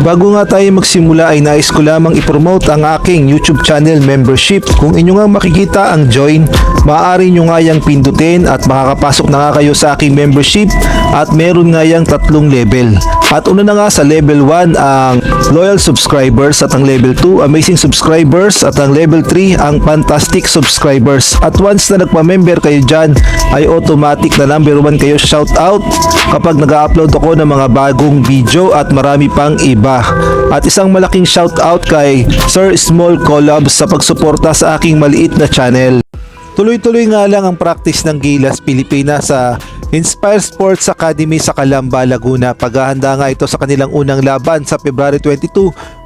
Bago nga tayo magsimula ay nais ko lamang ipromote ang aking YouTube channel membership. Kung inyo nga makikita ang join, maaari nyo nga yang pindutin at makakapasok na nga kayo sa aking membership at meron nga yang 3 level. At una na nga sa level 1 ang loyal subscribers at ang level 2 amazing subscribers at ang level 3 ang fantastic subscribers. At once na nagpa-member kayo dyan ay automatic na number 1 kayo shout out kapag nag-upload ako ng mga bagong video at marami pang iba. At isang malaking shout out kay Sir Small Collabs sa pagsuporta sa aking maliit na channel. Tuloy-tuloy nga lang ang practice ng Gilas Pilipinas sa Inspire Sports Academy sa Calamba, Laguna. Paghahanda nga ito sa kanilang unang laban sa February 22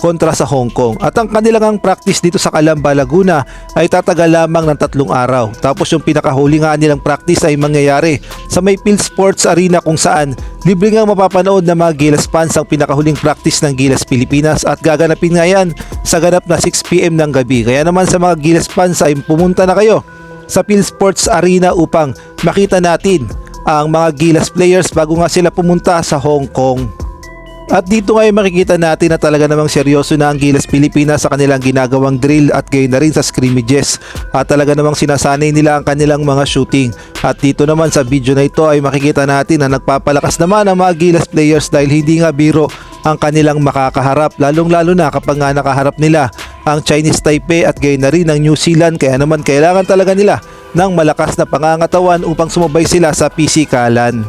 kontra sa Hong Kong. At ang kanilang practice dito sa Calamba, Laguna ay tatagal lamang ng 3 araw. Tapos yung pinakahuli nga nilang practice ay mangyayari sa Mayfield Sports Arena kung saan libre nga mapapanood ng mga Gilas fans ang pinakahuling practice ng Gilas Pilipinas at gaganapin nga yan sa ganap na 6 PM ng gabi. Kaya naman sa mga Gilas fans ay pumunta na kayo sa Phil Sports Arena upang makita natin ang mga Gilas players bago nga sila pumunta sa Hong Kong. At dito nga ay makikita natin na talaga namang seryoso na ang Gilas Pilipinas sa kanilang ginagawang drill at gayon na rin sa scrimmages. At talaga namang sinasanay nila ang kanilang mga shooting. At dito naman sa video na ito ay makikita natin na nagpapalakas naman ang mga Gilas players dahil hindi nga biro ang kanilang makakaharap, lalong-lalo na kapag nga nakaharap nila ang Chinese Taipei at gayon na rin ang New Zealand. Kaya naman kailangan talaga nila ng malakas na pangangatawan upang sumabay sila sa pisikalan.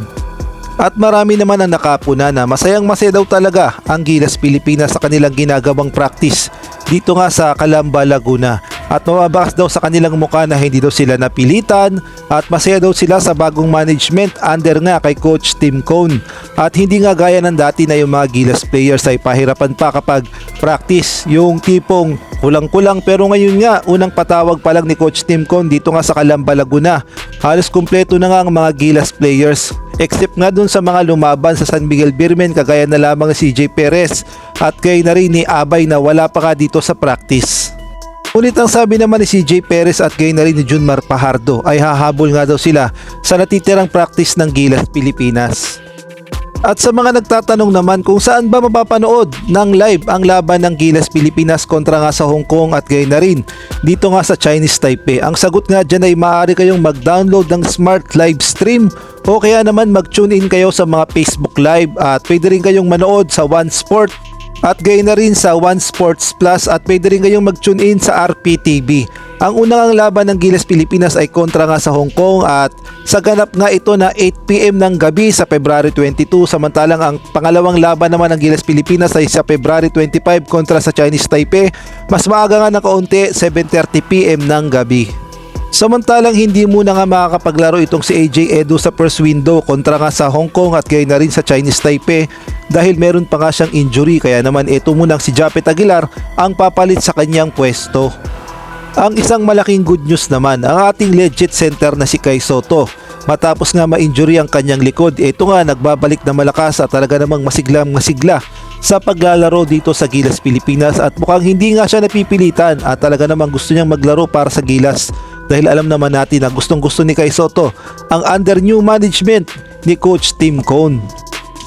At marami naman ang nakapuna na masayang-masaya daw talaga ang Gilas Pilipinas sa kanilang ginagawang practice dito nga sa Calamba, Laguna. At mababakas daw sa kanilang mukha na hindi daw sila napilitan at masaya daw sila sa bagong management under nga kay Coach Tim Cone. At hindi nga gaya ng dati na yung mga Gilas players ay pahirapan pa kapag practice, yung tipong kulang-kulang, pero ngayon nga unang patawag pa lang ni Coach Tim Cone dito nga sa Calamba, Laguna. Halos kumpleto na nga ang mga Gilas players except nga dun sa mga lumaban sa San Miguel Beermen kagaya na lamang si CJ Perez at kay na rin ni Abay na wala pa ka dito sa practice. Ngunit ang sabi naman ni CJ Perez at kay na rin ni Junmar Pajardo ay hahabol nga daw sila sa natitirang practice ng Gilas Pilipinas. At sa mga nagtatanong naman kung saan ba mapapanood ng live ang laban ng Gilas Pilipinas kontra nga sa Hong Kong at gayon na rin dito nga sa Chinese Taipei, ang sagot nga dyan ay maaari kayong mag-download ng Smart Live Stream o kaya naman mag-tune in kayo sa mga Facebook Live at pwede rin kayong manood sa One Sport at gayon na rin sa One Sports Plus at pwede rin kayong mag-tune in sa RPTV. Ang unang laban ng Gilas Pilipinas ay kontra nga sa Hong Kong at sa ganap nga ito na 8 PM ng gabi sa February 22, samantalang ang pangalawang laban naman ng Gilas Pilipinas ay sa February 25 kontra sa Chinese Taipei. Mas maaga nga ng kaunti, 7:30 PM ng gabi. Samantalang hindi muna nga makakapaglaro itong si AJ Edu sa first window kontra nga sa Hong Kong at gayon na rin sa Chinese Taipei dahil meron pa nga siyang injury, kaya naman ito munang si Japet Aguilar ang papalit sa kanyang pwesto. Ang isang malaking good news naman, ang ating legit center na si Kai Sotto. Matapos nga ma-injury ang kanyang likod, ito nga nagbabalik na malakas at talaga namang masigla sa paglalaro dito sa Gilas Pilipinas at mukhang hindi nga siya napipilitan at talaga namang gusto niyang maglaro para sa Gilas dahil alam naman natin na gustong-gusto ni Kai Sotto ang under new management ni Coach Tim Cone.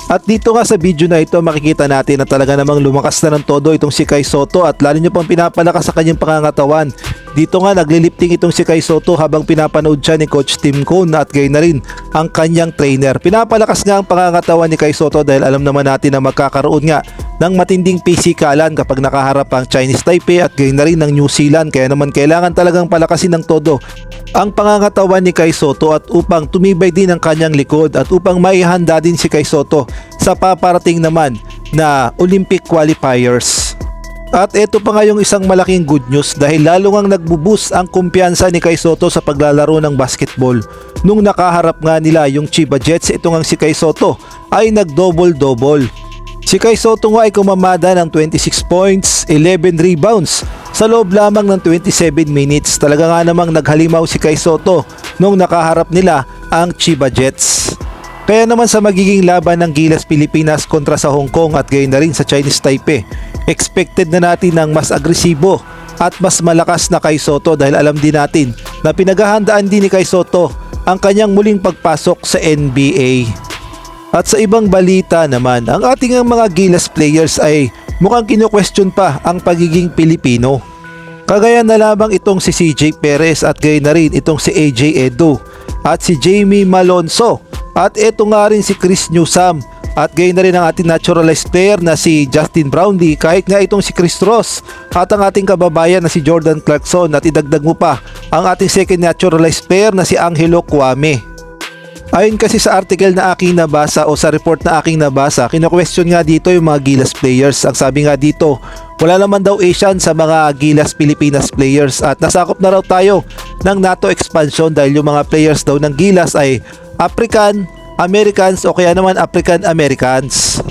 At dito nga sa video na ito makikita natin na talaga namang lumakas na ng todo itong si Kai Sotto at lalo nyo pang pinapalakas sa kanyang pangangatawan. Dito nga naglilifting itong si Kai Sotto habang pinapanood siya ni Coach Tim Cone at gayon na rin ang kanyang trainer. Pinapalakas nga ang pangangatawan ni Kai Sotto dahil alam naman natin na magkakaroon nga ng matinding pisikalan kapag nakaharap ang Chinese Taipei at gayon na rin ng New Zealand, kaya naman kailangan talagang palakasin ng todo ang pangangatawan ni Kai Sotto at upang tumibay din ang kanyang likod at upang maihanda din si Kai Sotto sa paparating naman na Olympic qualifiers. At ito pa nga yung isang malaking good news dahil lalo ngang nagbo-boost ang kumpiyansa ni Kai Sotto sa paglalaro ng basketball. Nung nakaharap nga nila yung Chiba Jets, ito nga si Kai Sotto ay nag-double-double. Si Kai Sotto nga ay kumamada ng 26 points, 11 rebounds sa loob lamang ng 27 minutes. Talaga nga namang naghalimaw si Kai Sotto nung nakaharap nila ang Chiba Jets. Kaya naman sa magiging laban ng Gilas Pilipinas kontra sa Hong Kong at gayon na rin sa Chinese Taipei, expected na natin ng mas agresibo at mas malakas na Kai Sotto dahil alam din natin na pinaghahandaan din ni Kai Sotto ang kanyang muling pagpasok sa NBA. At sa ibang balita naman, ang ating mga Gilas players ay mukhang kino-question pa ang pagiging Pilipino. Kagaya na lamang itong si CJ Perez at gaya na rin itong si AJ Edu at si Jamie Malonzo at eto nga rin si Chris Newsome at gaya na rin ang ating naturalized player na si Justin Brownlee, kahit nga itong si Chris Ross at ang ating kababayan na si Jordan Clarkson at idagdag mo pa ang ating second naturalized player na si Angelo Kwame. Ayon kasi sa article na aking nabasa o sa report na aking nabasa, kino-question nga dito yung mga Gilas players. Ang sabi nga dito, wala naman daw Asian sa mga Gilas Pilipinas players at nasakop na raw tayo ng NATO expansion dahil yung mga players daw ng Gilas ay African Americans o kaya naman African Americans.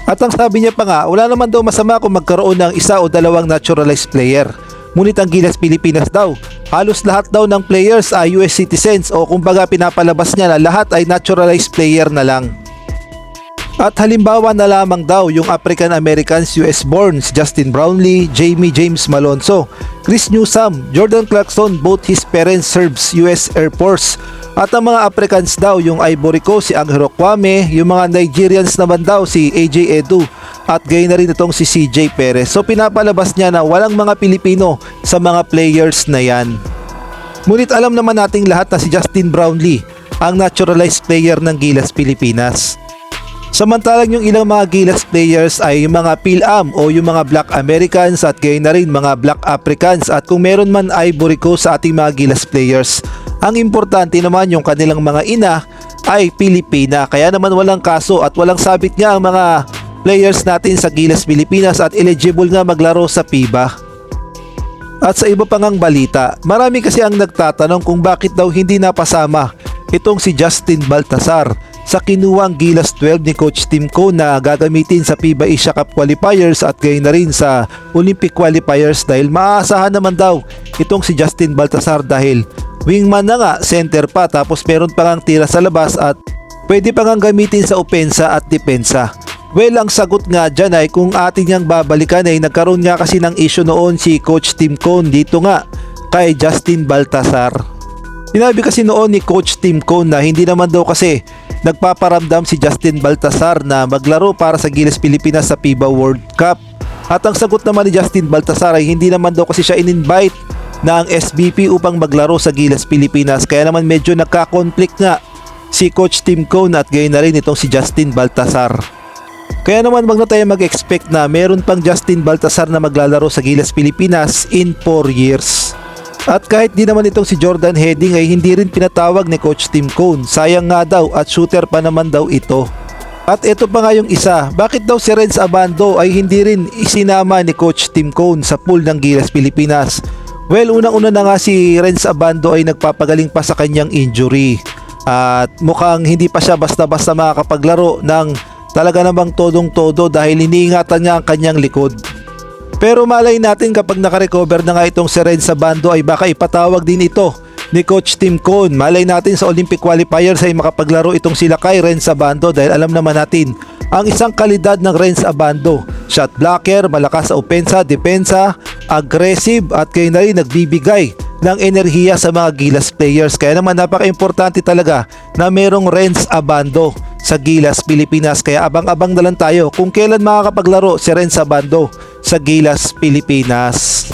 At ang sabi niya pa nga, wala naman daw masama kung magkaroon ng isa o dalawang naturalized player. Ngunit ang Gilas Pilipinas daw, halos lahat daw ng players ay US citizens o kumbaga pinapalabas niya na lahat ay naturalized player na lang. At halimbawa na lamang daw yung African Americans US born si Justin Brownlee, Jamie James Malonzo, Chris Newsome, Jordan Clarkson, both his parents serves US Air Force. At ang mga Africans daw yung Ivory Coast si Angelo Kwame, yung mga Nigerians naman daw si AJ Edu at gay na rin itong si CJ Perez. So pinapalabas niya na walang mga Pilipino sa mga players na yan. Ngunit alam naman nating lahat na si Justin Brownlee ang naturalized player ng Gilas Pilipinas. Samantalang yung ilang mga Gilas players ay yung mga PhilAm o yung mga Black Americans at gay na rin mga Black Africans at kung meron man Ivory Coast sa ating mga Gilas players. Ang importante naman yung kanilang mga ina ay Pilipina, kaya naman walang kaso at walang sabit nga ang mga players natin sa Gilas Pilipinas at eligible nga maglaro sa FIBA. At sa iba pang balita, marami kasi ang nagtatanong kung bakit daw hindi napasama itong si Justin Baltasar sa kinuwang Gilas 12 ni Coach Tim Cone na gagamitin sa FIBA Asia Cup qualifiers at gayon na rin sa Olympic qualifiers dahil maaasahan naman daw itong si Justin Baltasar dahil wingman na nga, center pa tapos meron pa ngang tira sa labas at pwede pa ngang gamitin sa opensa at depensa. Well, ang sagot nga dyan ay kung atin niyang babalikan ay nagkaroon nga kasi ng issue noon si Coach Tim Cone dito nga kay Justin Baltasar. Sinabi kasi noon ni Coach Tim Cone na hindi naman daw kasi nagpaparamdam si Justin Baltasar na maglaro para sa Gilas Pilipinas sa FIBA World Cup. At ang sagot naman ni Justin Baltasar ay hindi naman daw kasi siya in-invite ng SBP upang maglaro sa Gilas Pilipinas, kaya naman medyo nagka-conflict nga si Coach Tim Cone at gayon na rin itong si Justin Baltasar. Kaya naman wag na tayo mag-expect na meron pang Justin Baltasar na maglalaro sa Gilas Pilipinas in 4 years. At kahit di naman itong si Jordan Heading ay hindi rin pinatawag ni Coach Tim Cone, sayang nga daw at shooter pa naman daw ito. At ito pa nga yung isa, bakit daw si Renz Abando ay hindi rin isinama ni Coach Tim Cone sa pool ng Gilas Pilipinas? Well, unang-una na nga si Renz Abando ay nagpapagaling pa sa kanyang injury at mukhang hindi pa siya basta-basta makakapaglaro ng talaga namang todong-todo dahil iniingatan niya ang kanyang likod. Pero malay natin kapag nakarecover na nga itong si Renz Abando ay baka ipatawag din ito ni Coach Tim Cone. Malay natin sa Olympic qualifiers ay makapaglaro itong sila kay Renz Abando dahil alam naman natin ang isang kalidad ng Renz Abando. Shot blocker, malakas sa opensa, depensa, aggressive at kayo na rin nagbibigay ng enerhiya sa mga Gilas players. Kaya naman napaka-importante talaga na merong Renz Abando sa Gilas Pilipinas. Kaya abang-abang na lang tayo kung kailan makakapaglaro si Renz Abando sa Gilas Pilipinas.